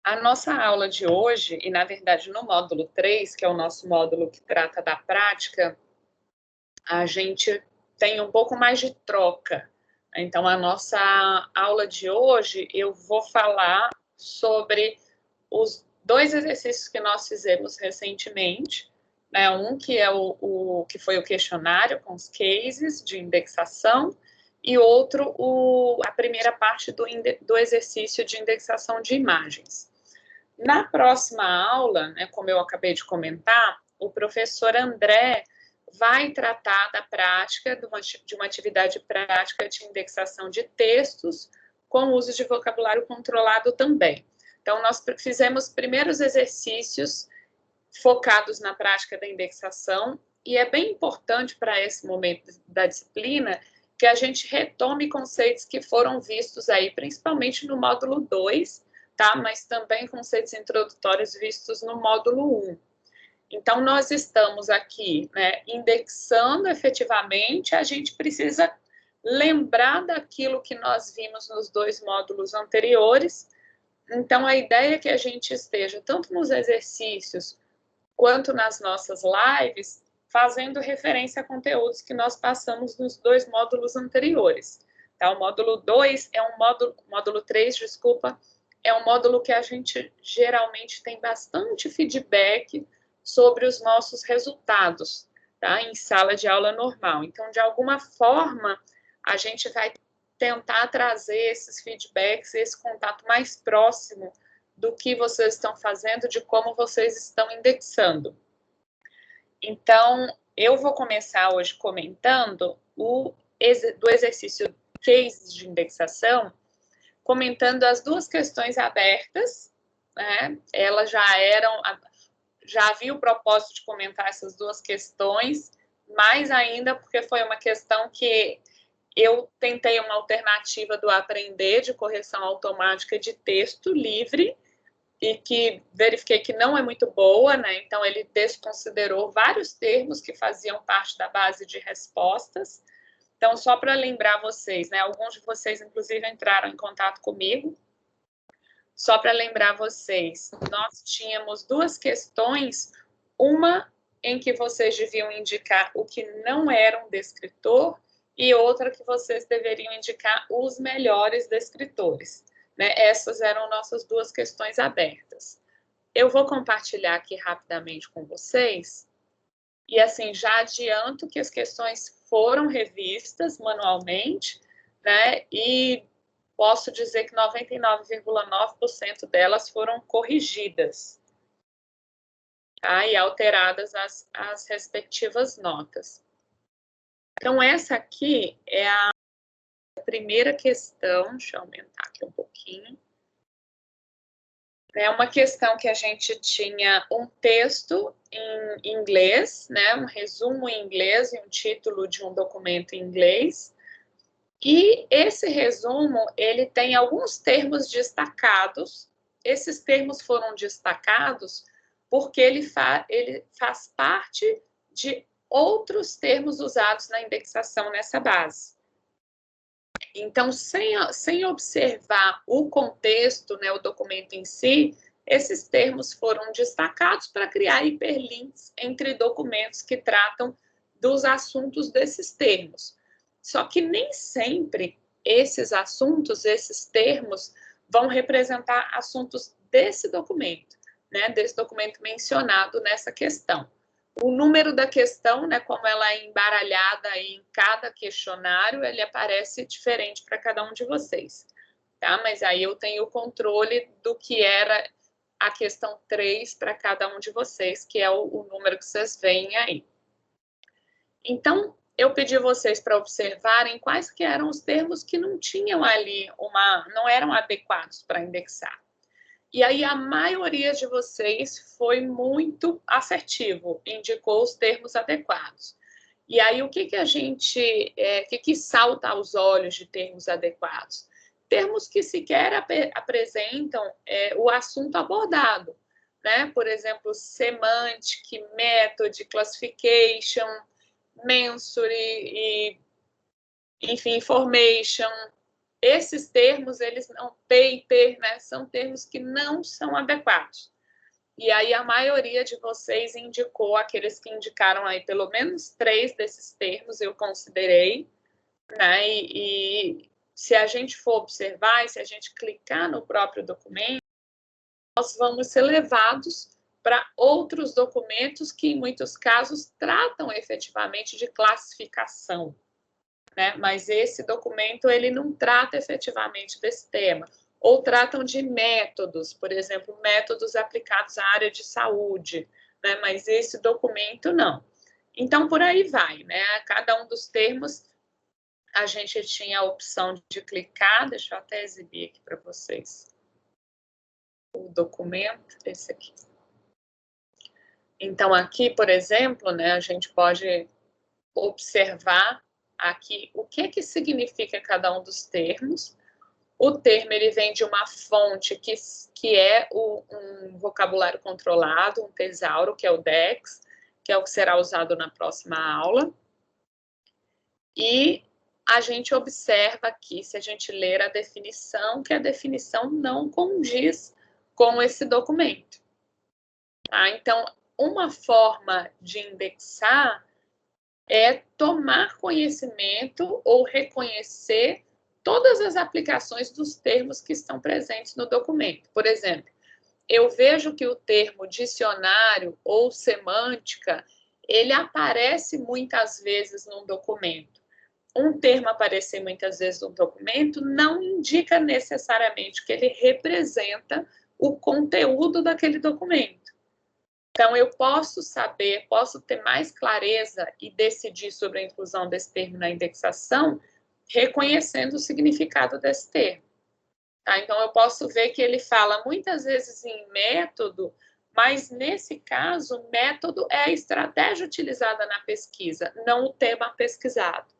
A nossa aula de hoje, e na verdade no módulo 3, que é o nosso módulo que trata da prática, a gente tem um pouco mais de troca. Então, a nossa aula de hoje, eu vou falar sobre os 2 exercícios que nós fizemos recentemente, né? Um que é que foi o questionário com os cases de indexação, e outro, a primeira parte do exercício de indexação de imagens. Na próxima aula, né, como eu acabei de comentar, o professor André vai tratar da prática, de uma atividade prática de indexação de textos com uso de vocabulário controlado também. Então, nós fizemos primeiros exercícios focados na prática da indexação, e é bem importante para esse momento da disciplina que a gente retome conceitos que foram vistos aí, principalmente no módulo 2, tá? Mas também conceitos introdutórios vistos no módulo 1. Então, nós estamos aqui, né, indexando efetivamente, a gente precisa lembrar daquilo que nós vimos nos 2 módulos anteriores. Então, a ideia é que a gente esteja, tanto nos exercícios quanto nas nossas lives, fazendo referência a conteúdos que nós passamos nos 2 módulos anteriores. Tá? O módulo 2 é um módulo 3, desculpa, é um módulo que a gente geralmente tem bastante feedback sobre os nossos resultados, tá? Em sala de aula normal. Então, de alguma forma, a gente vai tentar trazer esses feedbacks, esse contato mais próximo do que vocês estão fazendo, de como vocês estão indexando. Então, eu vou começar hoje comentando do exercício case de indexação, comentando as 2 questões abertas, né? Elas já havia o propósito de comentar essas 2 questões, mais ainda porque foi uma questão que eu tentei uma alternativa do aprender de correção automática de texto livre, e que verifiquei que não é muito boa, né? Então, ele desconsiderou vários termos que faziam parte da base de respostas. Então, só para lembrar vocês, né? Alguns de vocês, inclusive, entraram em contato comigo. Só para lembrar vocês, nós tínhamos 2 questões, uma em que vocês deviam indicar o que não era um descritor, e outra que vocês deveriam indicar os melhores descritores. Né? Essas eram nossas 2 questões abertas. Eu vou compartilhar aqui rapidamente com vocês, e assim, já adianto que as questões foram revistas manualmente, né? E posso dizer que 99,9% delas foram corrigidas, tá? E alteradas as respectivas notas. Então, essa aqui é a primeira questão, deixa eu aumentar aqui um pouquinho. É uma questão que a gente tinha um texto em inglês, né, um resumo em inglês e um título de um documento em inglês. E esse resumo, ele tem alguns termos destacados. Esses termos foram destacados porque ele faz parte de outros termos usados na indexação nessa base. Então, sem observar o contexto, né, o documento em si, esses termos foram destacados para criar hiperlinks entre documentos que tratam dos assuntos desses termos. Só que nem sempre esses assuntos, esses termos, vão representar assuntos desse documento, né, desse documento mencionado nessa questão. O número da questão, né, como ela é embaralhada em cada questionário, ele aparece diferente para cada um de vocês, tá? Mas aí eu tenho o controle do que era a questão 3 para cada um de vocês, que é o número que vocês veem aí. Então, eu pedi vocês para observarem quais que eram os termos que não tinham ali não eram adequados para indexar. E aí a maioria de vocês foi muito assertivo, indicou os termos adequados. E aí o que que salta aos olhos de termos adequados? Termos que sequer apresentam o assunto abordado, né? Por exemplo, semantic, method, classification, mensory, enfim, information, esses termos, eles não, P e T, né, são termos que não são adequados. E aí a maioria de vocês indicou, aqueles que indicaram aí pelo menos 3 desses termos, eu considerei, né, e se a gente for observar, e se a gente clicar no próprio documento, nós vamos ser levados para outros documentos que, em muitos casos, tratam efetivamente de classificação, né? Mas esse documento, ele não trata efetivamente desse tema. Ou tratam de métodos, por exemplo, métodos aplicados à área de saúde, né? Mas esse documento, não. Então, por aí vai, né? Cada um dos termos, a gente tinha a opção de clicar, deixa eu até exibir aqui para vocês o documento, esse aqui. Então, aqui, por exemplo, né, a gente pode observar aqui o que significa cada um dos termos. O termo, ele vem de uma fonte que é um vocabulário controlado, um tesauro, que é o DEX, que é o que será usado na próxima aula. E a gente observa aqui, se a gente ler a definição, que a definição não condiz com esse documento. Tá? Então, uma forma de indexar é tomar conhecimento ou reconhecer todas as aplicações dos termos que estão presentes no documento. Por exemplo, eu vejo que o termo dicionário ou semântica, ele aparece muitas vezes num documento. Um termo aparecer muitas vezes num documento não indica necessariamente que ele representa o conteúdo daquele documento. Então, eu posso saber, posso ter mais clareza e decidir sobre a inclusão desse termo na indexação, reconhecendo o significado desse termo. Tá? Então, eu posso ver que ele fala muitas vezes em método, mas nesse caso, método é a estratégia utilizada na pesquisa, não o tema pesquisado.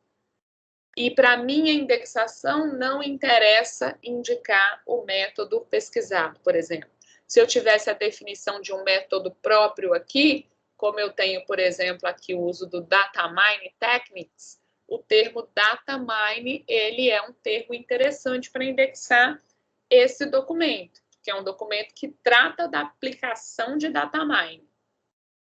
E para minha indexação, não interessa indicar o método pesquisado, por exemplo. Se eu tivesse a definição de um método próprio aqui, como eu tenho, por exemplo, aqui o uso do Data Mining Techniques, o termo Data Mining, ele é um termo interessante para indexar esse documento, que é um documento que trata da aplicação de Data Mining.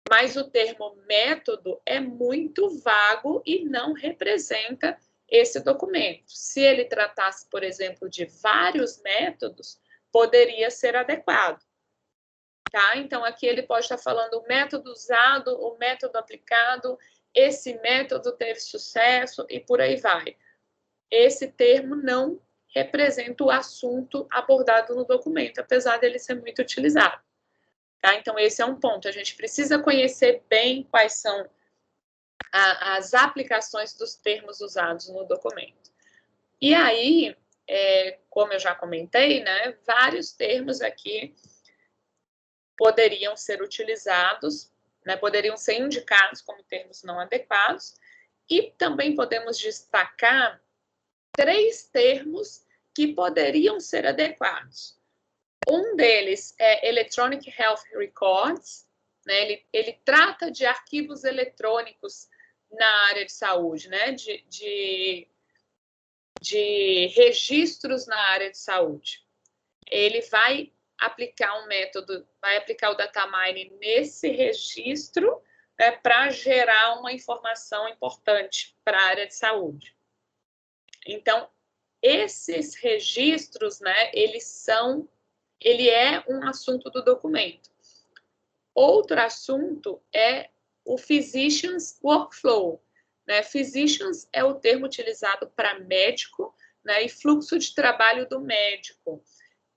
Mas o termo método é muito vago e não representa esse documento. Se ele tratasse, por exemplo, de vários métodos, poderia ser adequado. Tá? Então, aqui ele pode estar falando o método usado, o método aplicado, esse método teve sucesso e por aí vai. Esse termo não representa o assunto abordado no documento, apesar dele ser muito utilizado. Tá? Então, esse é um ponto. A gente precisa conhecer bem quais são as aplicações dos termos usados no documento. E aí, como eu já comentei, né, vários termos aqui poderiam ser utilizados, né, poderiam ser indicados como termos não adequados, e também podemos destacar 3 termos que poderiam ser adequados. Um deles é Electronic Health Records, né, ele trata de arquivos eletrônicos na área de saúde, né, de registros na área de saúde. Ele vai aplicar um método, vai aplicar o data mining nesse registro, né, para gerar uma informação importante para a área de saúde. Então, esses registros, né, ele é um assunto do documento. Outro assunto é o Physician's Workflow. Né? Physicians é o termo utilizado para médico, né, e fluxo de trabalho do médico.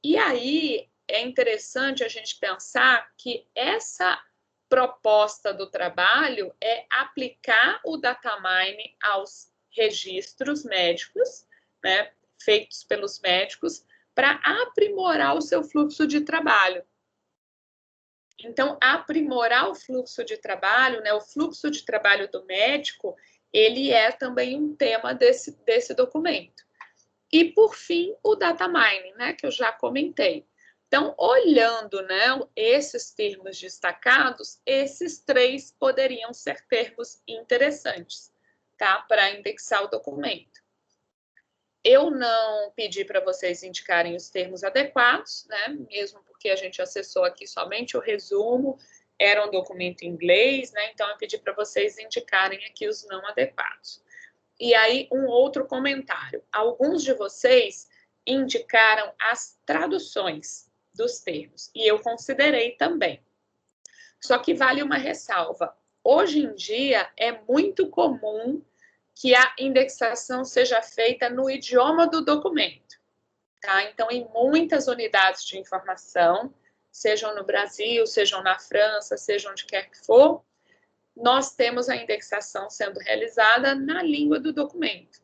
E aí é interessante a gente pensar que essa proposta do trabalho é aplicar o data mining aos registros médicos, né, feitos pelos médicos, para aprimorar o seu fluxo de trabalho. Então, aprimorar o fluxo de trabalho, né, o fluxo de trabalho do médico, ele é também um tema desse documento. E, por fim, o data mining, né, que eu já comentei. Então, olhando, né, esses termos destacados, esses 3 poderiam ser termos interessantes, tá, para indexar o documento. Eu não pedi para vocês indicarem os termos adequados, né? Mesmo porque a gente acessou aqui somente o resumo, era um documento em inglês, né? Então, eu pedi para vocês indicarem aqui os não adequados. E aí, um outro comentário. Alguns de vocês indicaram as traduções dos termos, e eu considerei também. Só que vale uma ressalva. Hoje em dia, é muito comum que a indexação seja feita no idioma do documento. Tá? Então, em muitas unidades de informação, sejam no Brasil, sejam na França, seja onde quer que for, nós temos a indexação sendo realizada na língua do documento.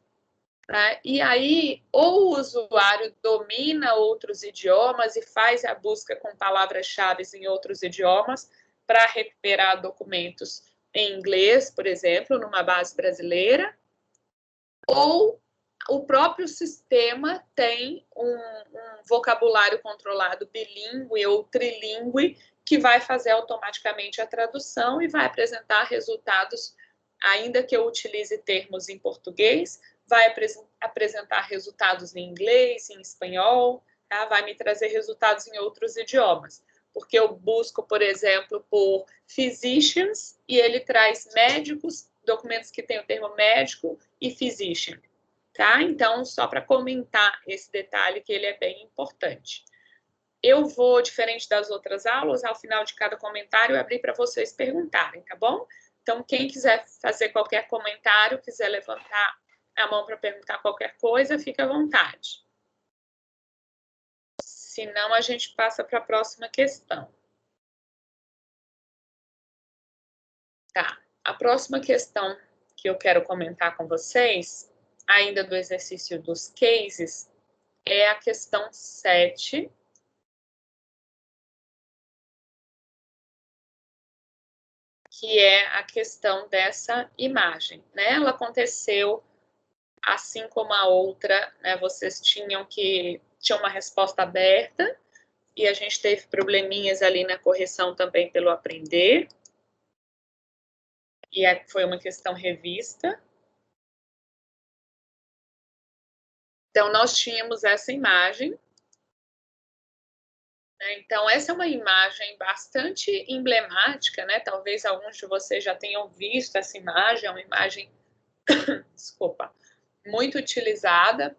Tá? E aí, ou o usuário domina outros idiomas e faz a busca com palavras-chave em outros idiomas para recuperar documentos em inglês, por exemplo, numa base brasileira, ou o próprio sistema tem um vocabulário controlado bilíngue ou trilíngue que vai fazer automaticamente a tradução e vai apresentar resultados, ainda que eu utilize termos em português, vai apresentar resultados em inglês, em espanhol, tá? Vai me trazer resultados em outros idiomas. Porque eu busco, por exemplo, por physicians e ele traz médicos, documentos que tem o termo médico e physician, tá? Então, só para comentar esse detalhe que ele é bem importante. Eu vou, diferente das outras aulas, ao final de cada comentário, abrir para vocês perguntarem, tá bom? Então, quem quiser fazer qualquer comentário, quiser levantar a mão para perguntar qualquer coisa, fica à vontade. Senão, a gente passa para a próxima questão. Tá. A próxima questão que eu quero comentar com vocês, ainda do exercício dos cases, é a questão 7, que é a questão dessa imagem, né? Ela aconteceu assim como a outra, né? Vocês tinham uma resposta aberta e a gente teve probleminhas ali na correção também pelo aprender. E foi uma questão revista. Então, nós tínhamos essa imagem. Então, essa é uma imagem bastante emblemática, né? Talvez alguns de vocês já tenham visto essa imagem, é uma imagem, desculpa, muito utilizada.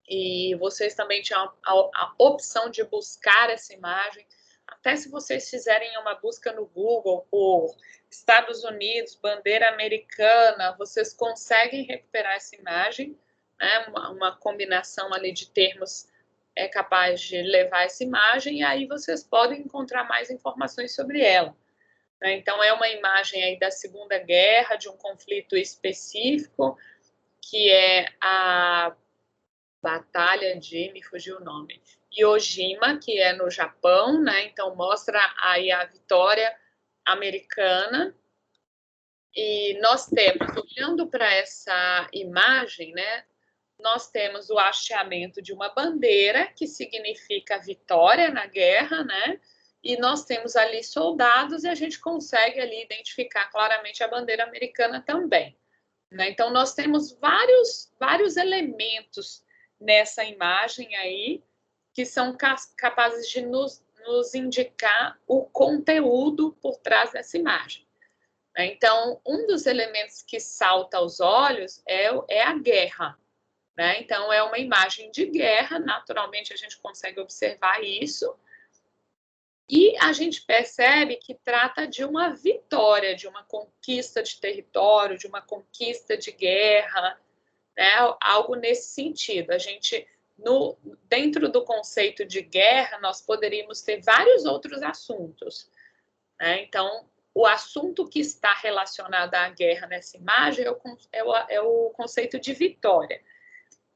E vocês também tinham a opção de buscar essa imagem. Até se vocês fizerem uma busca no Google por Estados Unidos, bandeira americana, vocês conseguem recuperar essa imagem, né? Uma combinação ali de termos é capaz de levar essa imagem, e aí vocês podem encontrar mais informações sobre ela. Então, é uma imagem aí da Segunda Guerra, de um conflito específico, que é a Batalha de, me fugiu o nome, Iwo Jima, que é no Japão, né? Então, mostra aí a vitória americana. E nós temos, olhando para essa imagem, né? Nós temos o hasteamento de uma bandeira, que significa vitória na guerra, né? E nós temos ali soldados e a gente consegue ali identificar claramente a bandeira americana também, né? Então, nós temos vários elementos nessa imagem aí que são capazes de nos indicar o conteúdo por trás dessa imagem. Então, um dos elementos que salta aos olhos é a guerra, né? Então, é uma imagem de guerra, naturalmente a gente consegue observar isso, e a gente percebe que trata de uma vitória, de uma conquista de território, de uma conquista de guerra, né? Algo nesse sentido. A gente, dentro do conceito de guerra, nós poderíamos ter vários outros assuntos, né? Então, o assunto que está relacionado à guerra nessa imagem é o conceito de vitória.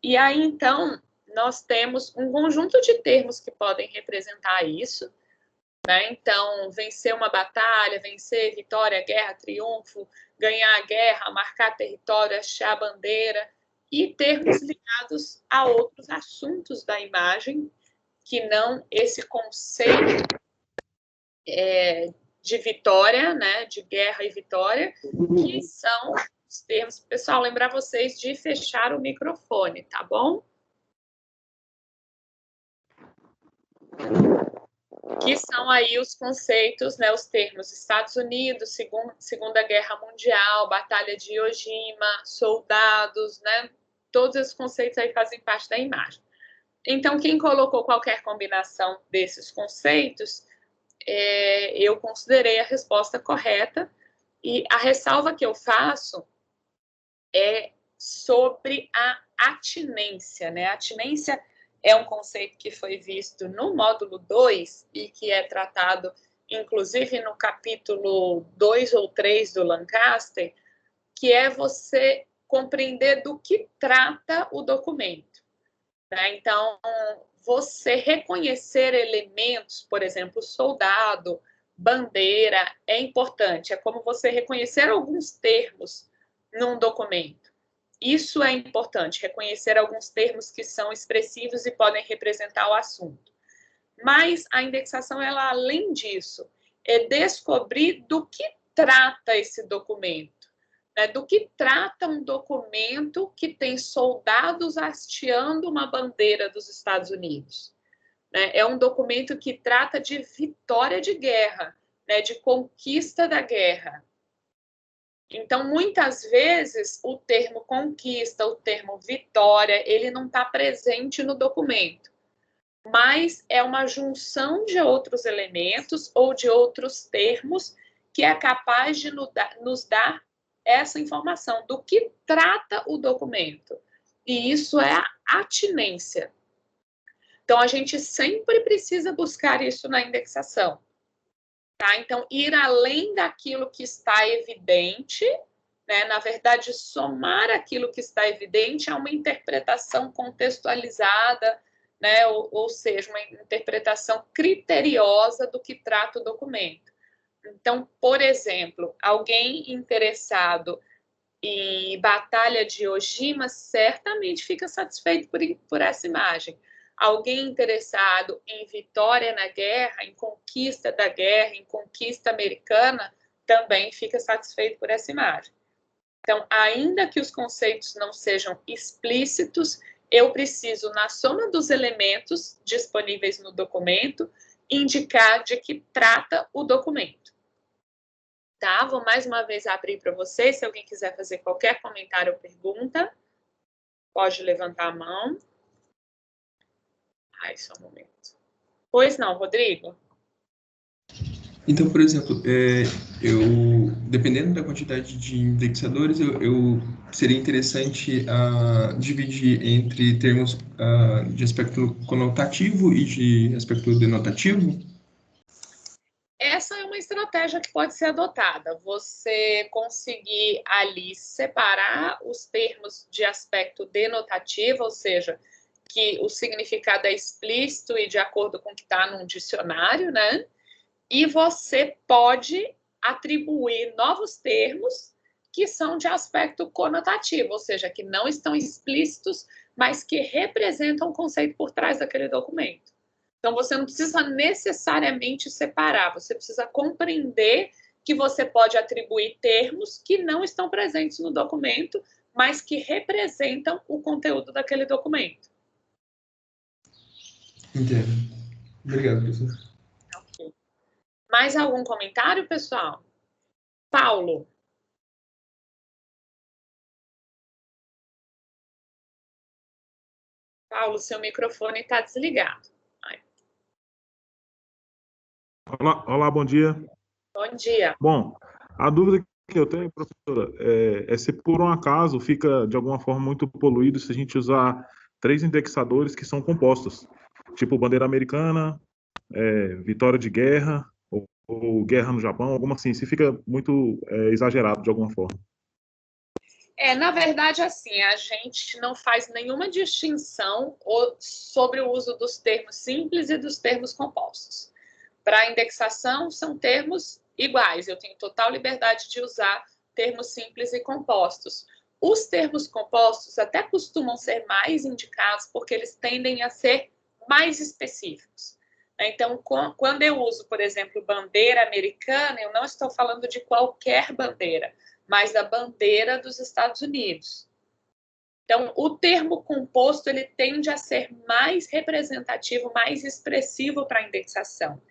E aí, então, nós temos um conjunto de termos que podem representar isso, né? Então, vencer uma batalha, vencer, vitória, guerra, triunfo, ganhar a guerra, marcar território, achar a bandeira, e termos ligados a outros assuntos da imagem, que não esse conceito de vitória, né, de guerra e vitória, que são os termos. Pessoal, lembrar vocês de fechar o microfone, tá bom? Que são aí os conceitos, né, os termos Estados Unidos, Segunda Guerra Mundial, Batalha de Iwo Jima, soldados, né? Todos esses conceitos aí fazem parte da imagem. Então, quem colocou qualquer combinação desses conceitos, eu considerei a resposta correta, e a ressalva que eu faço é sobre a atinência, né? A atinência é um conceito que foi visto no módulo 2 e que é tratado, inclusive, no capítulo 2 ou 3 do Lancaster, que é você compreender do que trata o documento, né? Então, você reconhecer elementos, por exemplo, soldado, bandeira, é importante. É como você reconhecer alguns termos num documento. Isso é importante, reconhecer alguns termos que são expressivos e podem representar o assunto. Mas a indexação, ela, além disso, é descobrir do que trata esse documento, né? Do que trata um documento que tem soldados hasteando uma bandeira dos Estados Unidos, né? É um documento que trata de vitória de guerra, né? De conquista da guerra. Então, muitas vezes, o termo conquista, o termo vitória, ele não está presente no documento, mas é uma junção de outros elementos ou de outros termos que é capaz de nos dar essa informação do que trata o documento. E isso é a atinência. Então, a gente sempre precisa buscar isso na indexação. Tá? Então, ir além daquilo que está evidente, né? Na verdade, somar aquilo que está evidente a uma interpretação contextualizada, né? Ou seja, uma interpretação criteriosa do que trata o documento. Então, por exemplo, alguém interessado em Batalha de Iwo Jima certamente fica satisfeito por essa imagem. Alguém interessado em vitória na guerra, em conquista da guerra, em conquista americana, também fica satisfeito por essa imagem. Então, ainda que os conceitos não sejam explícitos, eu preciso, na soma dos elementos disponíveis no documento, indicar de que trata o documento. Tá? Vou mais uma vez abrir para vocês. Se alguém quiser fazer qualquer comentário ou pergunta, pode levantar a mão. Ai, só um momento. Pois não, Rodrigo? Então, por exemplo, dependendo da quantidade de indexadores, seria interessante dividir entre termos de aspecto conotativo e de aspecto denotativo? Essa é uma estratégia que pode ser adotada. Você conseguir ali separar os termos de aspecto denotativo, ou seja, que o significado é explícito e de acordo com o que está num dicionário, né? E você pode atribuir novos termos que são de aspecto conotativo, ou seja, que não estão explícitos, mas que representam o conceito por trás daquele documento. Então, você não precisa necessariamente separar, você precisa compreender que você pode atribuir termos que não estão presentes no documento, mas que representam o conteúdo daquele documento. Entendo. Obrigado, professor. Okay. Mais algum comentário, pessoal? Paulo. Paulo, seu microfone está desligado. Olá, bom dia. Bom dia. Bom, a dúvida que eu tenho, professora, é se por um acaso fica de alguma forma muito poluído se a gente usar 3 indexadores que são compostos, tipo bandeira americana, vitória de guerra, ou guerra no Japão, alguma assim, se fica muito exagerado de alguma forma. Na verdade, assim, a gente não faz nenhuma distinção sobre o uso dos termos simples e dos termos compostos. Para a indexação, são termos iguais, eu tenho total liberdade de usar termos simples e compostos. Os termos compostos até costumam ser mais indicados porque eles tendem a ser mais específicos. Então, quando eu uso, por exemplo, bandeira americana, eu não estou falando de qualquer bandeira, mas da bandeira dos Estados Unidos. Então, o termo composto ele tende a ser mais representativo, mais expressivo para a indexação.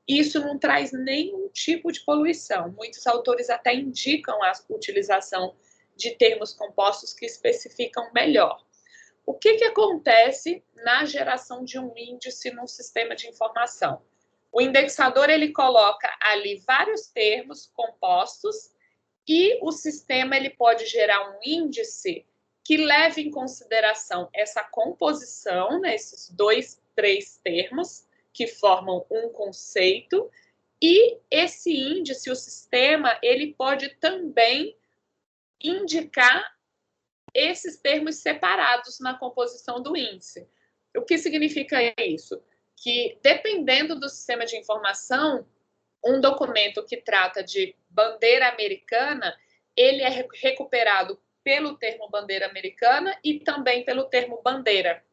Isso não traz nenhum tipo de poluição. Muitos autores até indicam a utilização de termos compostos que especificam melhor. O que acontece na geração de um índice num sistema de informação? O indexador ele coloca ali vários termos compostos e o sistema ele pode gerar um índice que leve em consideração essa composição, né, esses 2, 3 termos que formam um conceito, e esse índice, o sistema, ele pode também indicar esses termos separados na composição do índice. O que significa isso? Que, dependendo do sistema de informação, um documento que trata de bandeira americana, ele é recuperado pelo termo bandeira americana e também pelo termo bandeira.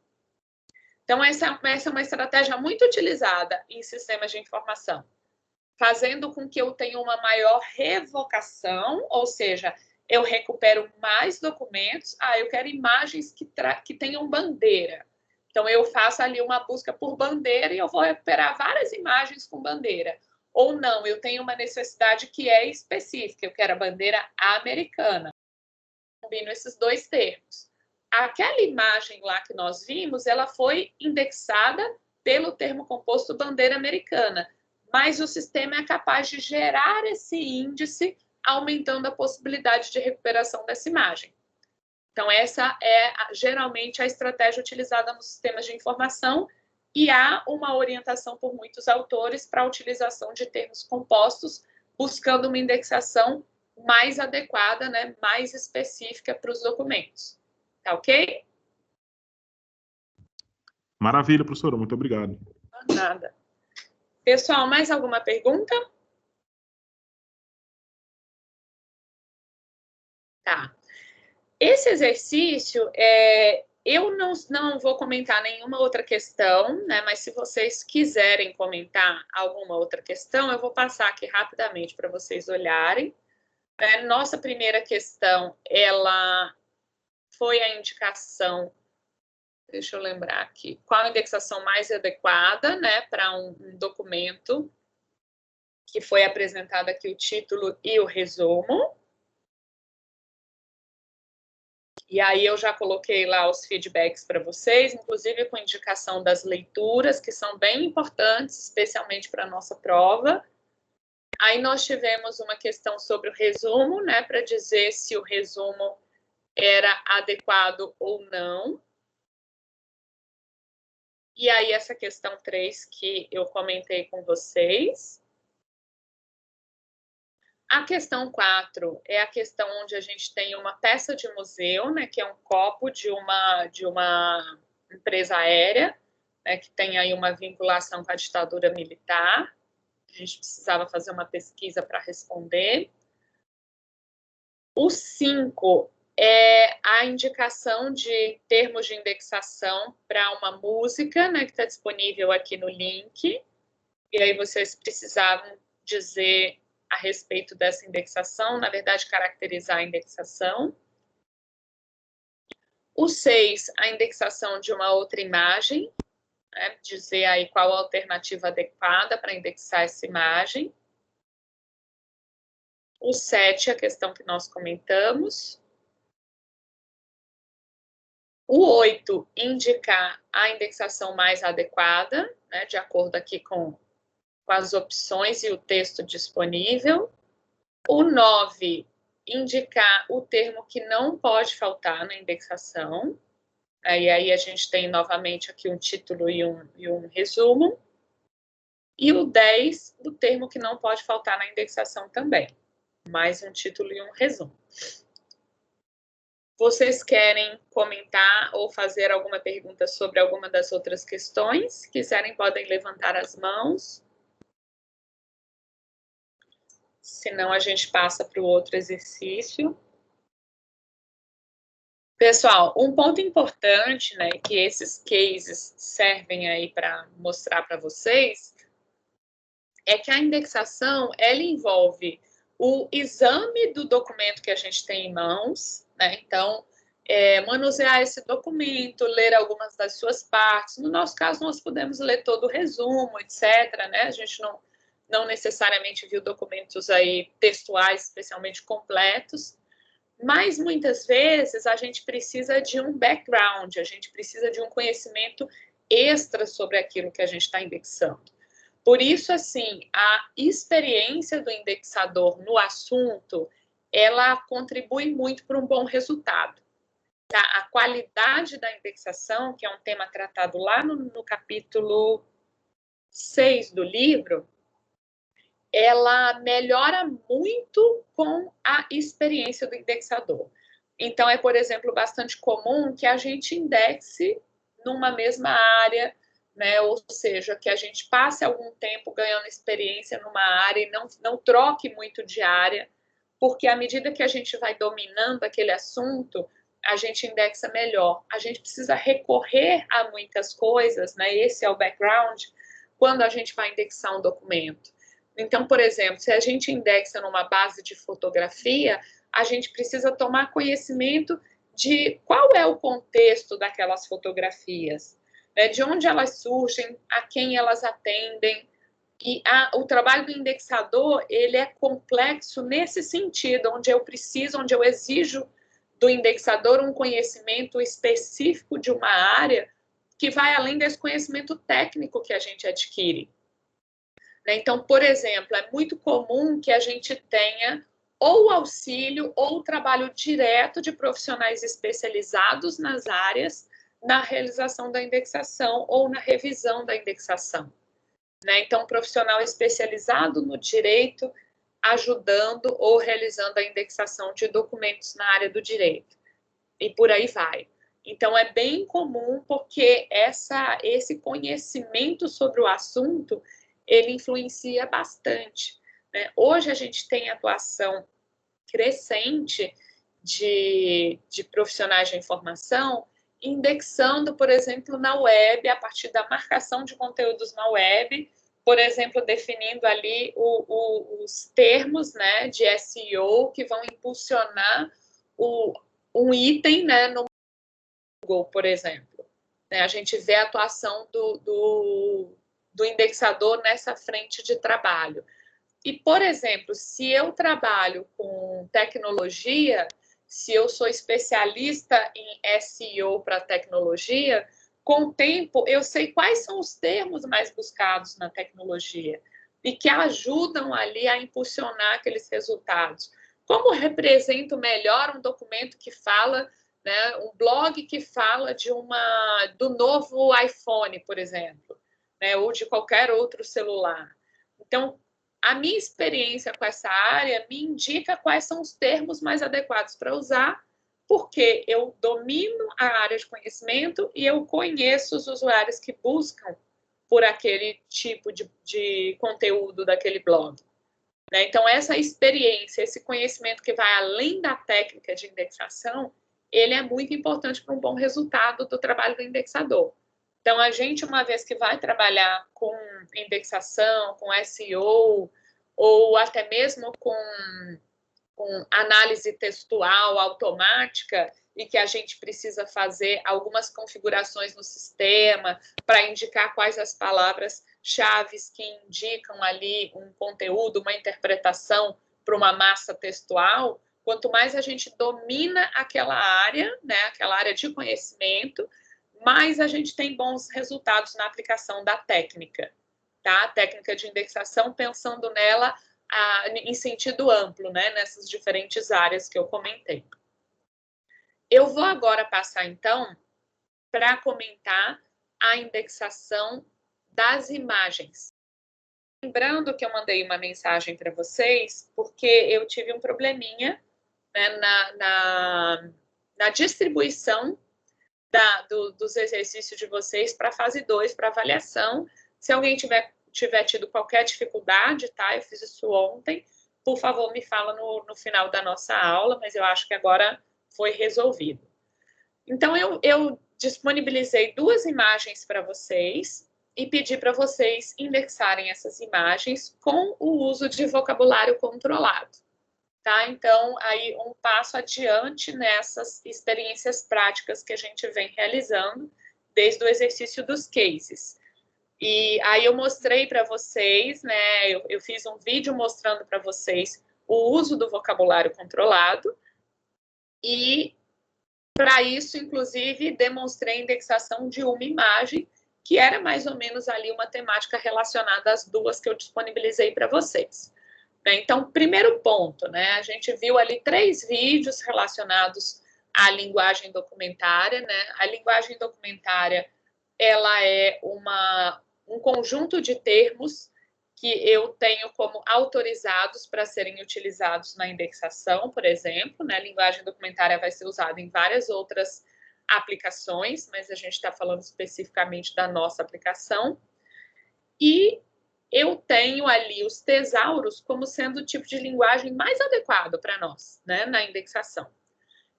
Então, essa é uma estratégia muito utilizada em sistemas de informação, fazendo com que eu tenha uma maior revocação, ou seja, eu recupero mais documentos. Eu quero imagens que tenham bandeira. Então, eu faço ali uma busca por bandeira e eu vou recuperar várias imagens com bandeira. Ou não, eu tenho uma necessidade que é específica, eu quero a bandeira americana. Combino esses 2 termos. Aquela imagem lá que nós vimos, ela foi indexada pelo termo composto bandeira americana, mas o sistema é capaz de gerar esse índice, aumentando a possibilidade de recuperação dessa imagem. Então, essa é geralmente a estratégia utilizada nos sistemas de informação, e há uma orientação por muitos autores para a utilização de termos compostos, buscando uma indexação mais adequada, né, mais específica para os documentos. Tá ok? Maravilha, professora. Muito obrigado. Nada. Pessoal, mais alguma pergunta? Tá. Esse exercício, eu não vou comentar nenhuma outra questão, né? Mas se vocês quiserem comentar alguma outra questão, eu vou passar aqui rapidamente para vocês olharem. Nossa primeira questão, ela foi a indicação, deixa eu lembrar aqui, qual a indexação mais adequada, né, para um documento que foi apresentado aqui o título e o resumo. E aí eu já coloquei lá os feedbacks para vocês, inclusive com indicação das leituras, que são bem importantes, especialmente para a nossa prova. Aí nós tivemos uma questão sobre o resumo, né, para dizer se o resumo era adequado ou não. E aí essa questão 3 que eu comentei com vocês. A questão 4 é a questão onde a gente tem uma peça de museu, né, que é um copo de uma empresa aérea, né, que tem aí uma vinculação com a ditadura militar. A gente precisava fazer uma pesquisa para responder. O 5 é a indicação de termos de indexação para uma música, né, que está disponível aqui no link. E aí vocês precisavam dizer a respeito dessa indexação, na verdade, caracterizar a indexação. O 6, a indexação de uma outra imagem, né, dizer aí qual a alternativa adequada para indexar essa imagem. O 7, a questão que nós comentamos. O 8, indicar a indexação mais adequada, né, de acordo aqui com as opções e o texto disponível. O 9, indicar o termo que não pode faltar na indexação. E aí a gente tem novamente aqui um título e um resumo. E o 10, o termo que não pode faltar na indexação também. Mais um título e um resumo. Vocês querem comentar ou fazer alguma pergunta sobre alguma das outras questões? Se quiserem, podem levantar as mãos. Senão, a gente passa para o outro exercício. Pessoal, um ponto importante, né, que esses cases servem aí para mostrar para vocês, é que a indexação, ela envolve o exame do documento que a gente tem em mãos, né? Então, manusear esse documento, ler algumas das suas partes. No nosso caso, nós podemos ler todo o resumo, etc., né? A gente não necessariamente viu documentos aí textuais especialmente completos, mas muitas vezes a gente precisa de um background, a gente precisa de um conhecimento extra sobre aquilo que a gente está indexando. Por isso, assim, a experiência do indexador no assunto, ela contribui muito para um bom resultado. Tá? A qualidade da indexação, que é um tema tratado lá no capítulo 6 do livro, ela melhora muito com a experiência do indexador. Então, por exemplo, bastante comum que a gente indexe numa mesma área, né? Ou seja, que a gente passe algum tempo ganhando experiência numa área e não troque muito de área, porque à medida que a gente vai dominando aquele assunto, a gente indexa melhor. A gente precisa recorrer a muitas coisas, né? Esse é o background, quando a gente vai indexar um documento. Então, por exemplo, se a gente indexa numa base de fotografia, a gente precisa tomar conhecimento de qual é o contexto daquelas fotografias, né? De onde elas surgem, a quem elas atendem. E o trabalho do indexador, ele é complexo nesse sentido, onde eu exijo do indexador um conhecimento específico de uma área que vai além desse conhecimento técnico que a gente adquire. Então, por exemplo, é muito comum que a gente tenha ou o auxílio ou o trabalho direto de profissionais especializados nas áreas na realização da indexação ou na revisão da indexação. Então, um profissional especializado no direito ajudando ou realizando a indexação de documentos na área do direito. E por aí vai. Então, é bem comum porque esse conhecimento sobre o assunto ele influencia bastante, né? Hoje a gente tem atuação crescente de profissionais de informação indexando, por exemplo, na web, a partir da marcação de conteúdos na web, por exemplo, definindo ali os termos, né, de SEO que vão impulsionar um item, né, no Google, por exemplo. A gente vê a atuação do indexador nessa frente de trabalho. E, por exemplo, se eu trabalho com tecnologia, se eu sou especialista em SEO para tecnologia, com o tempo eu sei quais são os termos mais buscados na tecnologia e que ajudam ali a impulsionar aqueles resultados. Como represento melhor um documento que fala, né, um blog que fala do novo iPhone, por exemplo, né, ou de qualquer outro celular. Então, a minha experiência com essa área me indica quais são os termos mais adequados para usar, porque eu domino a área de conhecimento e eu conheço os usuários que buscam por aquele tipo de conteúdo daquele blog. Então, essa experiência, esse conhecimento que vai além da técnica de indexação, ele é muito importante para um bom resultado do trabalho do indexador. Então, a gente, uma vez que vai trabalhar com indexação, com SEO, ou até mesmo com análise textual automática, e que a gente precisa fazer algumas configurações no sistema para indicar quais as palavras-chave que indicam ali um conteúdo, uma interpretação para uma massa textual, quanto mais a gente domina aquela área, né, aquela área de conhecimento, mais a gente tem bons resultados na aplicação da técnica, tá? A técnica de indexação, pensando nela em sentido amplo, né? Nessas diferentes áreas que eu comentei. Eu vou agora passar, então, para comentar a indexação das imagens. Lembrando que eu mandei uma mensagem para vocês, porque eu tive um probleminha, né, na distribuição dos exercícios de vocês para a fase 2, para avaliação. Se alguém tiver tido qualquer dificuldade, tá? Eu fiz isso ontem. Por favor, me fala no final da nossa aula, mas eu acho que agora foi resolvido. Então, eu disponibilizei 2 imagens para vocês e pedi para vocês indexarem essas imagens com o uso de vocabulário controlado. tá? Então, aí um passo adiante nessas experiências práticas que a gente vem realizando desde o exercício dos cases. E aí eu mostrei para vocês, né, eu fiz um vídeo mostrando para vocês o uso do vocabulário controlado e, para isso, inclusive, demonstrei a indexação de uma imagem, que era mais ou menos ali uma temática relacionada às duas que eu disponibilizei para vocês. Então, primeiro ponto, né, a gente viu ali 3 vídeos relacionados à linguagem documentária, né? A linguagem documentária, ela é um conjunto de termos que eu tenho como autorizados para serem utilizados na indexação, por exemplo, né? A linguagem documentária vai ser usada em várias outras aplicações, mas a gente está falando especificamente da nossa aplicação. E eu tenho ali os tesauros como sendo o tipo de linguagem mais adequado para nós, né, na indexação.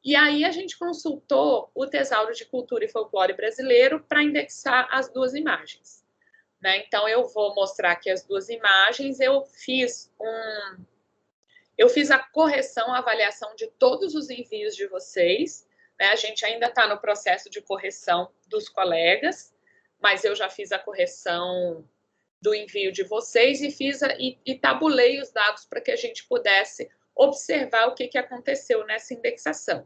E aí a gente consultou o Tesauro de Cultura e Folclore Brasileiro para indexar as 2 imagens, né? Então eu vou mostrar aqui as 2 imagens. Eu fiz a correção, a avaliação de todos os envios de vocês, né? A gente ainda está no processo de correção dos colegas, mas eu já fiz a correção do envio de vocês e tabulei os dados para que a gente pudesse observar o que aconteceu nessa indexação.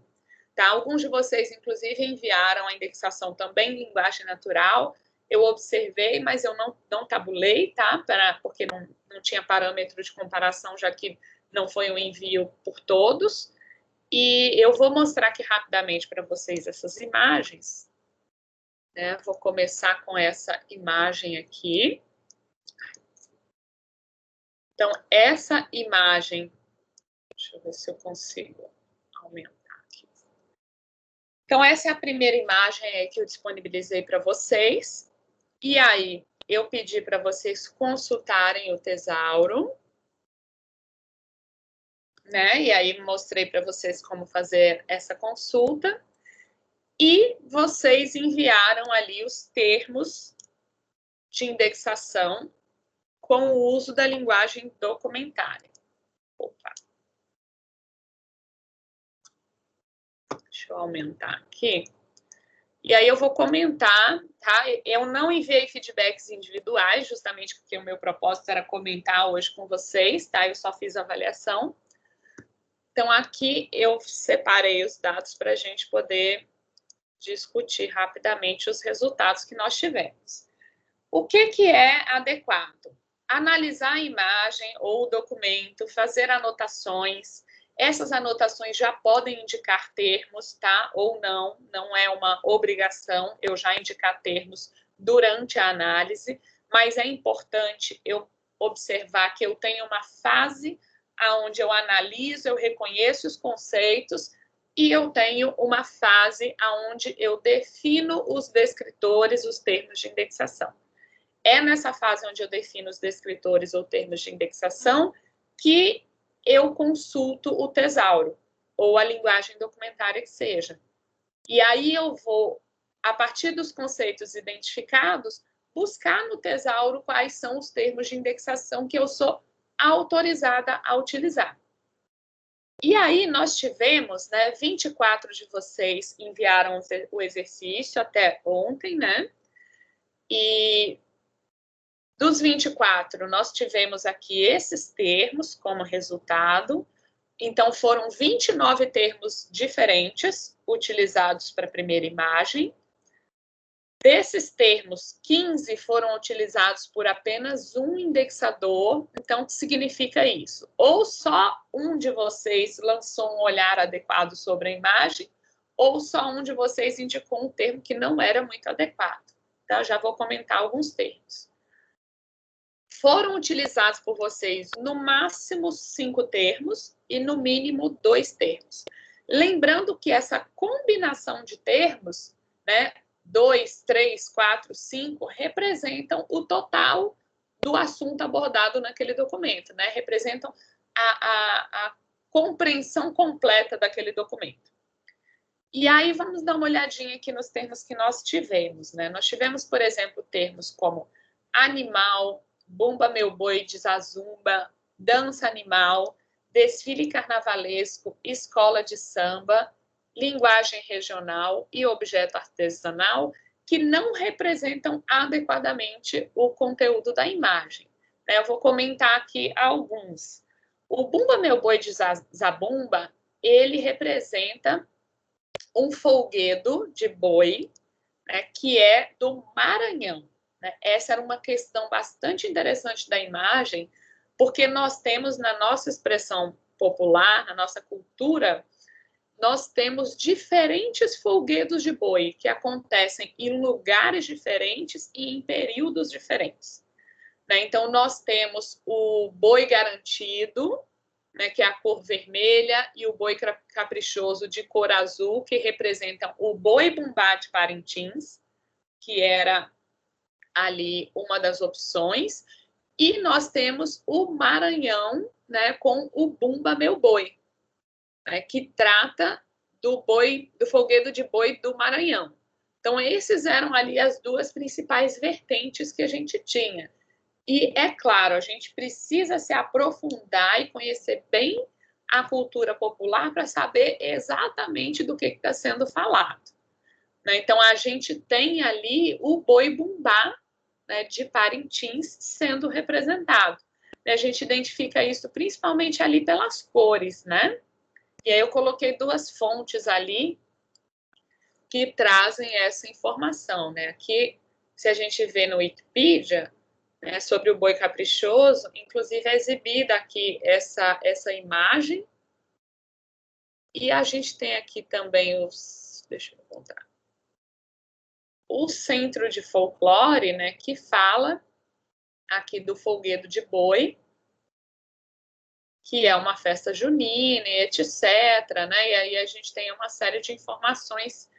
Tá? Alguns de vocês, inclusive, enviaram a indexação também em linguagem natural. Eu observei, mas eu não tabulei, tá? Porque não tinha parâmetro de comparação, já que não foi um envio por todos. E eu vou mostrar aqui rapidamente para vocês essas imagens. Né? Vou começar com essa imagem aqui. Então, essa imagem, deixa eu ver se eu consigo aumentar aqui. Então, essa é a primeira imagem que eu disponibilizei para vocês. E aí, eu pedi para vocês consultarem o Tesauro, né? E aí, mostrei para vocês como fazer essa consulta. E vocês enviaram ali os termos de indexação com o uso da linguagem documentária. Opa. Deixa eu aumentar aqui. E aí eu vou comentar, tá? Eu não enviei feedbacks individuais, justamente porque o meu propósito era comentar hoje com vocês, tá? Eu só fiz a avaliação. Então, aqui eu separei os dados para a gente poder discutir rapidamente os resultados que nós tivemos. O que é adequado? Analisar a imagem ou o documento, fazer anotações. Essas anotações já podem indicar termos, tá? Ou não, não é uma obrigação eu já indicar termos durante a análise, mas é importante eu observar que eu tenho uma fase onde eu analiso, eu reconheço os conceitos, e eu tenho uma fase onde eu defino os descritores, os termos de indexação. É nessa fase onde eu defino os descritores ou termos de indexação que eu consulto o tesauro, ou a linguagem documentária que seja. E aí eu vou, a partir dos conceitos identificados, buscar no tesauro quais são os termos de indexação que eu sou autorizada a utilizar. E aí nós tivemos, né, 24 de vocês enviaram o exercício até ontem, né? E dos 24, nós tivemos aqui esses termos como resultado. Então, foram 29 termos diferentes utilizados para a primeira imagem. Desses termos, 15 foram utilizados por apenas um indexador. Então, o que significa isso? Ou só um de vocês lançou um olhar adequado sobre a imagem, ou só um de vocês indicou um termo que não era muito adequado. Tá? Já vou comentar alguns termos. Foram utilizados por vocês no máximo 5 termos e no mínimo 2 termos. Lembrando que essa combinação de termos, né, 2, 3, 4, 5, representam o total do assunto abordado naquele documento, né? Representam a compreensão completa daquele documento. E aí vamos dar uma olhadinha aqui nos termos que nós tivemos, né? Nós tivemos, por exemplo, termos como animal, bumba meu boi de zazumba, dança animal, desfile carnavalesco, escola de samba, linguagem regional e objeto artesanal que não representam adequadamente o conteúdo da imagem. Eu vou comentar aqui alguns. O Bumba Meu Boi de Zabumba, ele representa um folguedo de boi, né, que é do Maranhão. Né? Essa era uma questão bastante interessante da imagem, porque nós temos na nossa expressão popular, na nossa cultura, nós temos diferentes folguedos de boi que acontecem em lugares diferentes e em períodos diferentes. Né? Então, nós temos o boi garantido, né, que é a cor vermelha, e o boi caprichoso de cor azul, que representam o boi bumbá de Parintins, que era ali uma das opções, e nós temos o Maranhão, né, com o Bumba Meu Boi, né, que trata do folguedo de boi do Maranhão. Então, esses eram ali as duas principais vertentes que a gente tinha. E, é claro, a gente precisa se aprofundar e conhecer bem a cultura popular para saber exatamente do que está sendo falado. Né? Então, a gente tem ali o boi bumbá, né, de Parintins sendo representado. A gente identifica isso principalmente ali pelas cores, né? E aí eu coloquei duas fontes ali que trazem essa informação, né? Aqui, se a gente vê no Wikipedia, né, sobre o boi caprichoso, inclusive é exibida aqui essa imagem. E a gente tem aqui também deixa eu encontrar. O Centro de Folclore, né, que fala aqui do folguedo de boi, que é uma festa junina, etc., né? E aí a gente tem uma série de informações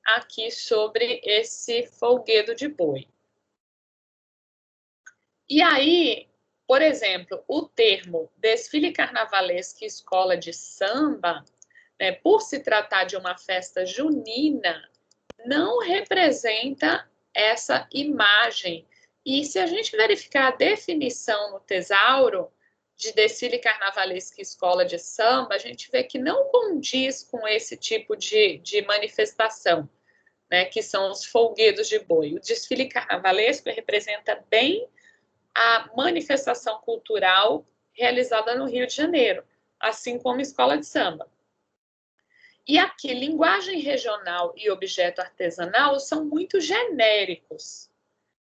aqui sobre esse folguedo de boi. E aí, por exemplo, o termo desfile carnavalesco e escola de samba, né, por se tratar de uma festa junina, não representa essa imagem. E se a gente verificar a definição no Tesauro de desfile carnavalesco e escola de samba, a gente vê que não condiz com esse tipo de manifestação, né, que são os folguedos de boi. O desfile carnavalesco representa bem a manifestação cultural realizada no Rio de Janeiro, assim como escola de samba. E aqui, linguagem regional e objeto artesanal são muito genéricos.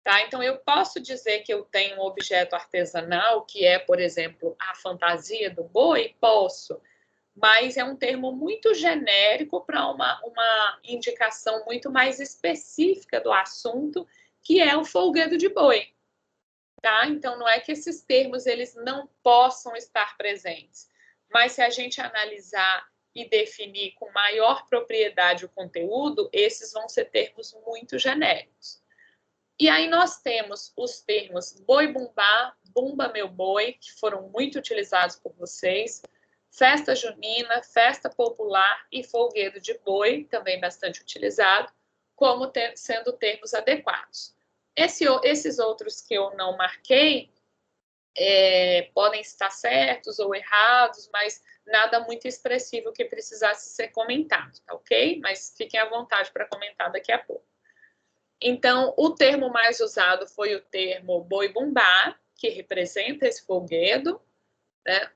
Tá? Então, eu posso dizer que eu tenho um objeto artesanal, que é, por exemplo, a fantasia do boi? Posso, mas é um termo muito genérico para uma indicação muito mais específica do assunto, que é o folguedo de boi. Tá? Então, não é que esses termos eles não possam estar presentes, mas se a gente analisar e definir com maior propriedade o conteúdo, esses vão ser termos muito genéricos. E aí nós temos os termos boi bumbá, bumba meu boi, que foram muito utilizados por vocês, festa junina, festa popular e folguedo de boi, também bastante utilizado, como sendo termos adequados. Esses outros que eu não marquei podem estar certos ou errados, mas nada muito expressivo que precisasse ser comentado, tá ok? Mas fiquem à vontade para comentar daqui a pouco. Então, o termo mais usado foi o termo boi bumbá, que representa esse folguedo, né?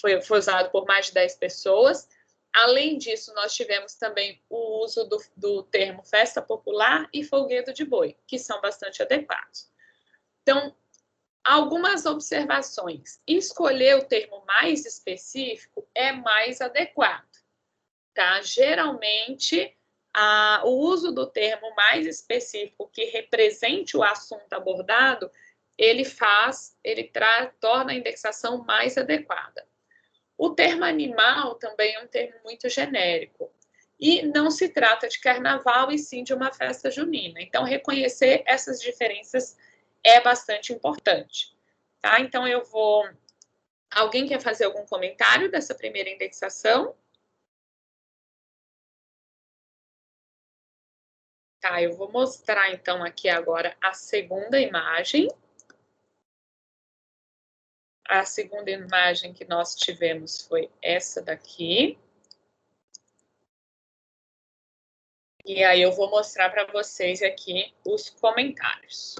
Foi usado por mais de 10 pessoas. Além disso, nós tivemos também o uso do termo festa popular e folguedo de boi, que são bastante adequados. Então, algumas observações. Escolher o termo mais específico é mais adequado. Tá? Geralmente, o uso do termo mais específico que represente o assunto abordado, ele torna a indexação mais adequada. O termo animal também é um termo muito genérico. E não se trata de carnaval, e sim de uma festa junina. Então, reconhecer essas diferenças é bastante importante. Tá? Então, Alguém quer fazer algum comentário dessa primeira indexação? Tá, eu vou mostrar, então, aqui agora a segunda imagem. A segunda imagem que nós tivemos foi essa daqui. E aí eu vou mostrar para vocês aqui os comentários.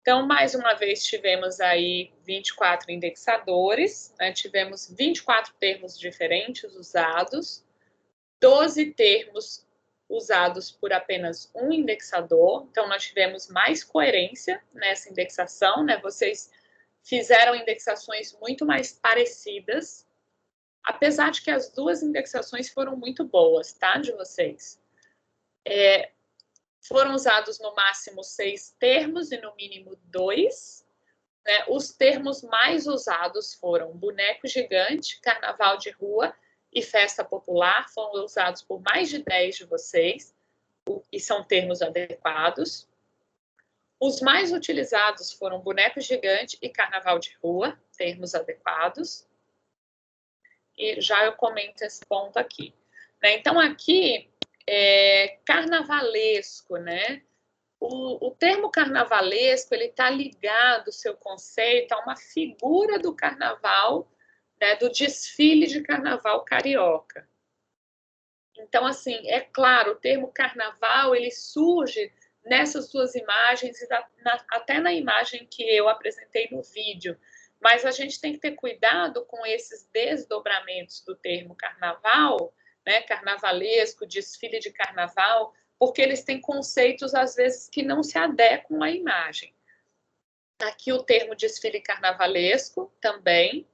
Então, mais uma vez, tivemos aí 24 indexadores, né? Tivemos 24 termos diferentes usados, 12 termos usados por apenas um indexador. Então, nós tivemos mais coerência nessa indexação, né? Vocês fizeram indexações muito mais parecidas, apesar de que as duas indexações foram muito boas, tá? De vocês. Foram usados no máximo 6 termos e no mínimo 2. Né? Os termos mais usados foram boneco gigante, carnaval de rua e festa popular. Foram usados por mais de 10 de vocês e são termos adequados. Os mais utilizados foram boneco gigante e carnaval de rua, termos adequados. E já eu comento esse ponto aqui. Né? Então, aqui, carnavalesco, né? O termo carnavalesco, ele está ligado, o seu conceito, a uma figura do carnaval, né, do desfile de carnaval carioca. Então, assim, é claro, o termo carnaval, ele surge nessas duas imagens, e até na imagem que eu apresentei no vídeo, mas a gente tem que ter cuidado com esses desdobramentos do termo carnaval, né, carnavalesco, desfile de carnaval, porque eles têm conceitos, às vezes, que não se adequam à imagem. Aqui o termo desfile carnavalesco também.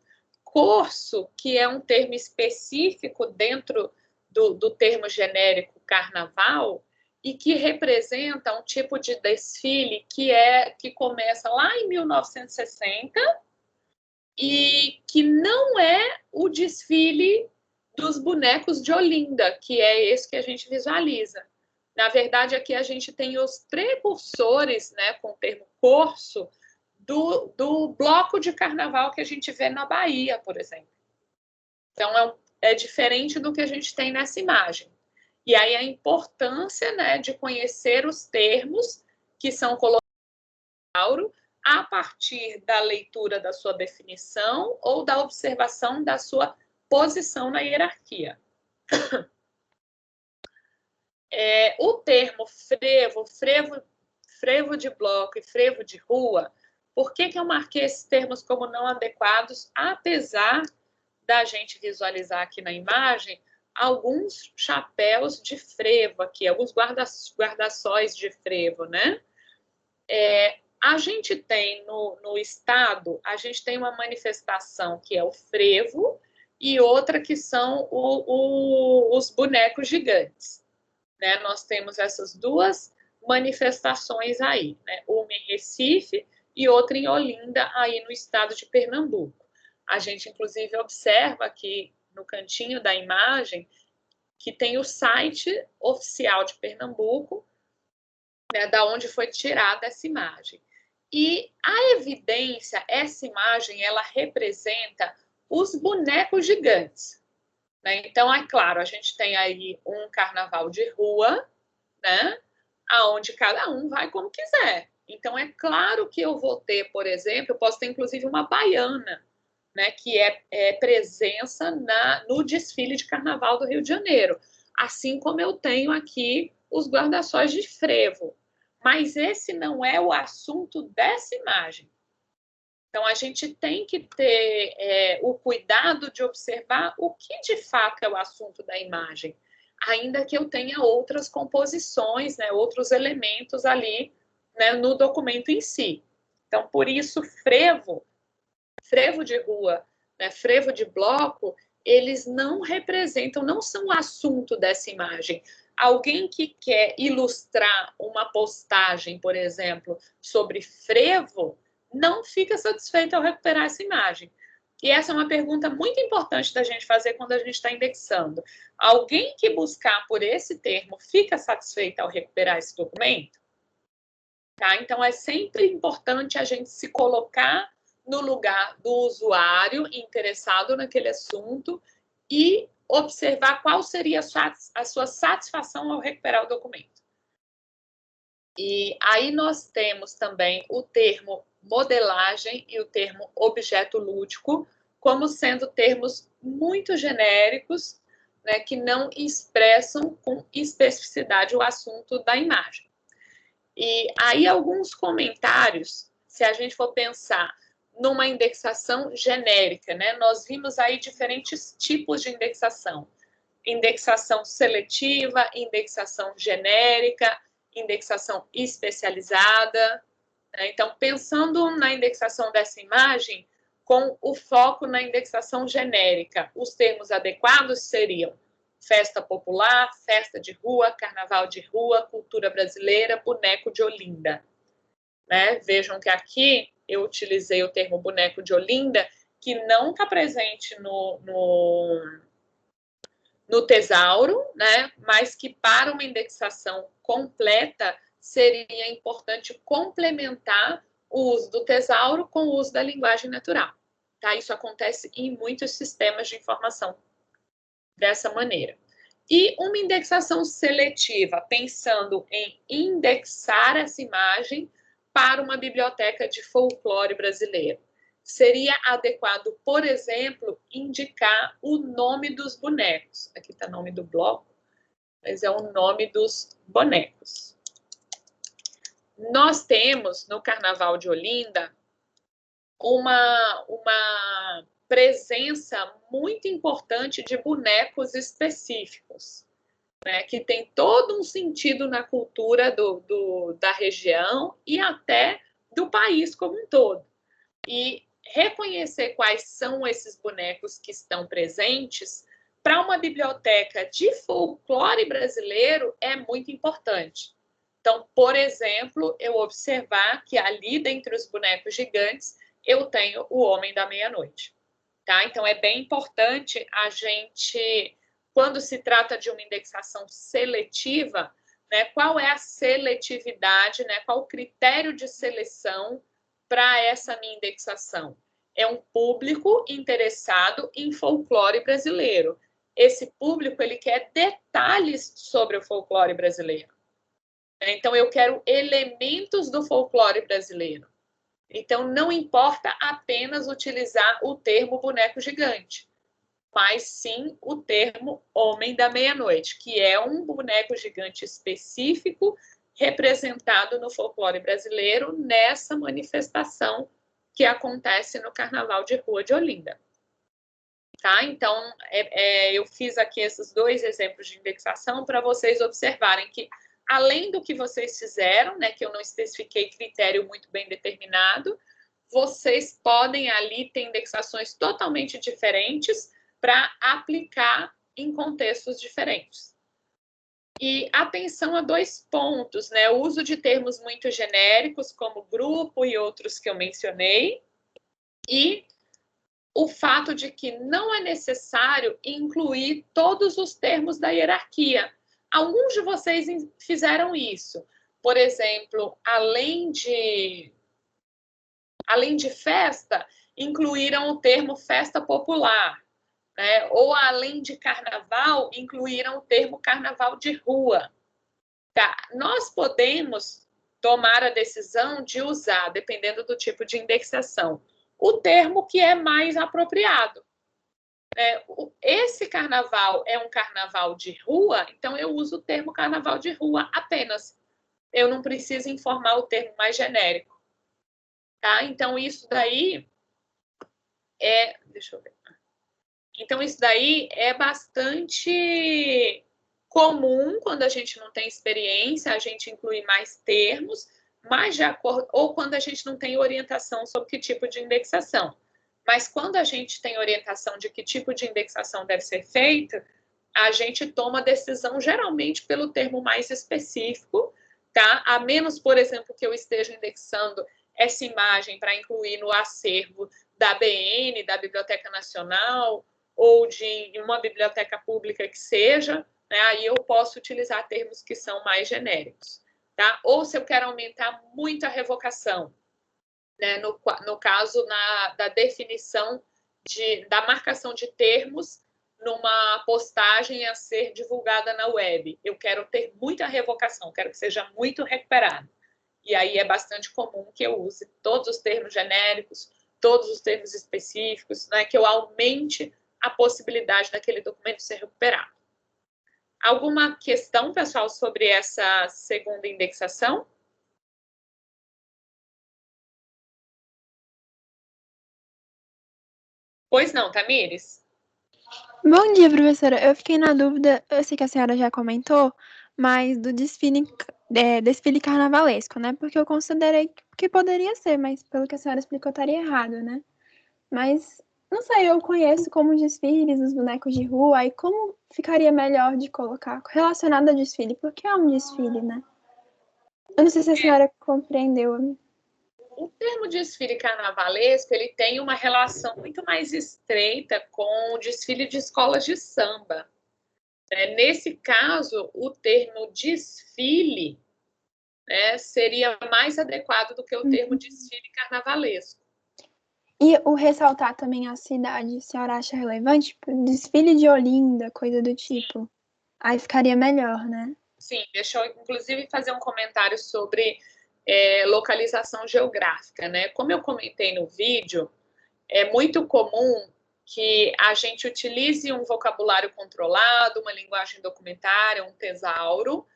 Corso, que é um termo específico dentro do termo genérico carnaval, e que representa um tipo de desfile que começa lá em 1960 e que não é o desfile dos bonecos de Olinda, que é esse que a gente visualiza. Na verdade, aqui a gente tem os precursores, né, com o termo corso, do bloco de carnaval que a gente vê na Bahia, por exemplo. Então, é diferente do que a gente tem nessa imagem. E aí a importância, né, de conhecer os termos que são colocados a partir da leitura da sua definição ou da observação da sua posição na hierarquia. O termo frevo de bloco e frevo de rua, por que eu marquei esses termos como não adequados, apesar da gente visualizar aqui na imagem alguns chapéus de frevo aqui, alguns guarda-sóis de frevo, né? A gente tem no estado, a gente tem uma manifestação que é o frevo e outra que são os bonecos gigantes. Né? Nós temos essas duas manifestações aí, né? Uma em Recife e outra em Olinda, aí no estado de Pernambuco. A gente, inclusive, observa aqui no cantinho da imagem que tem o site oficial de Pernambuco, né, da onde foi tirada essa imagem. E a evidência, essa imagem, ela representa os bonecos gigantes. Né? Então, é claro, a gente tem aí um carnaval de rua, né, aonde cada um vai como quiser. Então, é claro que eu vou ter, por exemplo, eu posso ter, inclusive, uma baiana, né, que é presença no desfile de carnaval do Rio de Janeiro. Assim como eu tenho aqui os guarda-sóis de frevo. Mas esse não é o assunto dessa imagem. Então, a gente tem que ter o cuidado de observar o que de fato é o assunto da imagem, ainda que eu tenha outras composições, né, outros elementos ali, né, no documento em si. Então, por isso, frevo de rua, né, frevo de bloco, eles não representam, não são o assunto dessa imagem. Alguém que quer ilustrar uma postagem, por exemplo, sobre frevo, não fica satisfeito ao recuperar essa imagem. E essa é uma pergunta muito importante da gente fazer quando a gente está indexando. Alguém que buscar por esse termo fica satisfeito ao recuperar esse documento? Tá? Então, é sempre importante a gente se colocar no lugar do usuário interessado naquele assunto e observar qual seria a sua satisfação ao recuperar o documento. E aí nós temos também o termo modelagem e o termo objeto lúdico como sendo termos muito genéricos, né, que não expressam com especificidade o assunto da imagem. E aí alguns comentários, se a gente for pensar numa indexação genérica, né, nós vimos aí diferentes tipos de indexação. Indexação seletiva, indexação genérica, indexação especializada. Então, pensando na indexação dessa imagem, com o foco na indexação genérica, os termos adequados seriam festa popular, festa de rua, carnaval de rua, cultura brasileira, boneco de Olinda. Né? Vejam que aqui eu utilizei o termo boneco de Olinda, que não está presente no tesauro, né? Mas que para uma indexação completa seria importante complementar o uso do tesauro com o uso da linguagem natural. Tá? Isso acontece em muitos sistemas de informação dessa maneira. E uma indexação seletiva, pensando em indexar essa imagem para uma biblioteca de folclore brasileiro. Seria adequado, por exemplo, indicar o nome dos bonecos. Aqui está o nome do bloco, mas é o nome dos bonecos. Nós temos, no Carnaval de Olinda, uma presença muito importante de bonecos específicos, né, que tem todo um sentido na cultura da região e até do país como um todo. E reconhecer quais são esses bonecos que estão presentes para uma biblioteca de folclore brasileiro é muito importante. Então, por exemplo, eu observar que ali, dentre os bonecos gigantes, eu tenho o Homem da Meia-Noite. Tá? Então, é bem importante a gente, quando se trata de uma indexação seletiva, né, qual é a seletividade, né, qual o critério de seleção para essa minha indexação? É um público interessado em folclore brasileiro. Esse público, ele quer detalhes sobre o folclore brasileiro. Então, eu quero elementos do folclore brasileiro. Então, não importa apenas utilizar o termo boneco gigante, mas sim o termo Homem da Meia-Noite, que é um boneco gigante específico representado no folclore brasileiro nessa manifestação que acontece no Carnaval de Rua de Olinda. Tá? Então, eu fiz aqui esses dois exemplos de indexação para vocês observarem que, além do que vocês fizeram, né, que eu não especifiquei critério muito bem determinado, vocês podem ali ter indexações totalmente diferentes para aplicar em contextos diferentes. E atenção a dois pontos, né? O uso de termos muito genéricos, como grupo e outros que eu mencionei, e o fato de que não é necessário incluir todos os termos da hierarquia. Alguns de vocês fizeram isso. Por exemplo, além de festa, incluíram o termo festa popular. Né? Ou, além de carnaval, incluíram o termo carnaval de rua. Tá? Nós podemos tomar a decisão de usar, dependendo do tipo de indexação, o termo que é mais apropriado. Esse carnaval é um carnaval de rua, então eu uso o termo carnaval de rua apenas. Eu não preciso informar o termo mais genérico. Tá? Então, isso daí é... Deixa eu ver. Então, isso daí é bastante comum quando a gente não tem experiência, a gente inclui mais termos, mas de acordo, ou quando a gente não tem orientação sobre que tipo de indexação. Mas quando a gente tem orientação de que tipo de indexação deve ser feita, a gente toma a decisão geralmente pelo termo mais específico, tá? A menos, por exemplo, que eu esteja indexando essa imagem para incluir no acervo da ABN, da Biblioteca Nacional, ou de uma biblioteca pública que seja, né? Aí eu posso utilizar termos que são mais genéricos. Tá? Ou se eu quero aumentar muito a revocação, né? No caso da definição da marcação de termos numa postagem a ser divulgada na web. Eu quero ter muita revocação, quero que seja muito recuperado. E aí é bastante comum que eu use todos os termos genéricos, todos os termos específicos, né, que eu aumente a possibilidade daquele documento ser recuperado. Alguma questão, pessoal, sobre essa segunda indexação? Pois não, Tamires? Bom dia, professora. Eu fiquei na dúvida, eu sei que a senhora já comentou, mas do desfile carnavalesco, né? Porque eu considerei que poderia ser, mas pelo que a senhora explicou, estaria errado, né? Mas, não sei, eu conheço como os desfiles, os bonecos de rua, aí como ficaria melhor de colocar relacionado ao desfile? Porque é um desfile, né? Eu não sei se a senhora compreendeu. O termo desfile carnavalesco, ele tem uma relação muito mais estreita com o desfile de escolas de samba. Nesse caso, o termo desfile, né, seria mais adequado do que o termo desfile carnavalesco. E o ressaltar também a cidade, a senhora acha relevante? Tipo, desfile de Olinda, coisa do tipo. Aí ficaria melhor, né? Sim, deixa eu, inclusive, fazer um comentário sobre localização geográfica, né? Como eu comentei no vídeo, é muito comum que a gente utilize um vocabulário controlado, uma linguagem documentária, um tesauro,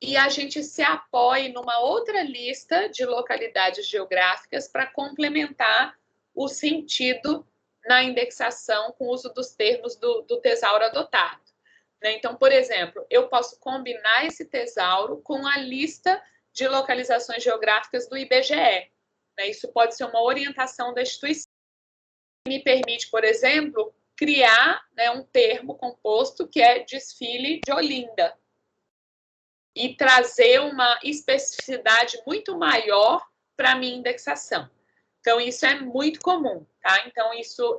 e a gente se apoie numa outra lista de localidades geográficas para complementar o sentido na indexação com o uso dos termos do tesauro adotado. Então, por exemplo, eu posso combinar esse tesauro com a lista de localizações geográficas do IBGE. Isso pode ser uma orientação da instituição. Me permite, por exemplo, criar um termo composto que é desfile de Olinda e trazer uma especificidade muito maior para a minha indexação. Então, isso é muito comum, tá? Então, isso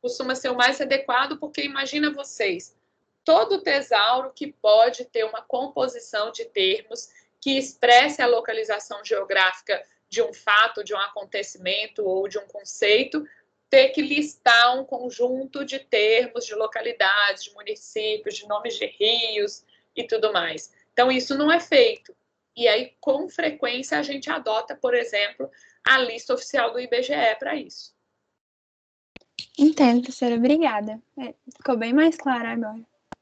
costuma ser o mais adequado, porque imagina vocês, todo tesauro que pode ter uma composição de termos que expresse a localização geográfica de um fato, de um acontecimento ou de um conceito, ter que listar um conjunto de termos, de localidades, de municípios, de nomes de rios e tudo mais. Então, isso não é feito. E aí, com frequência, a gente adota, por exemplo, a lista oficial do IBGE para isso. Entendo, professora. Obrigada. Ficou bem mais claro agora.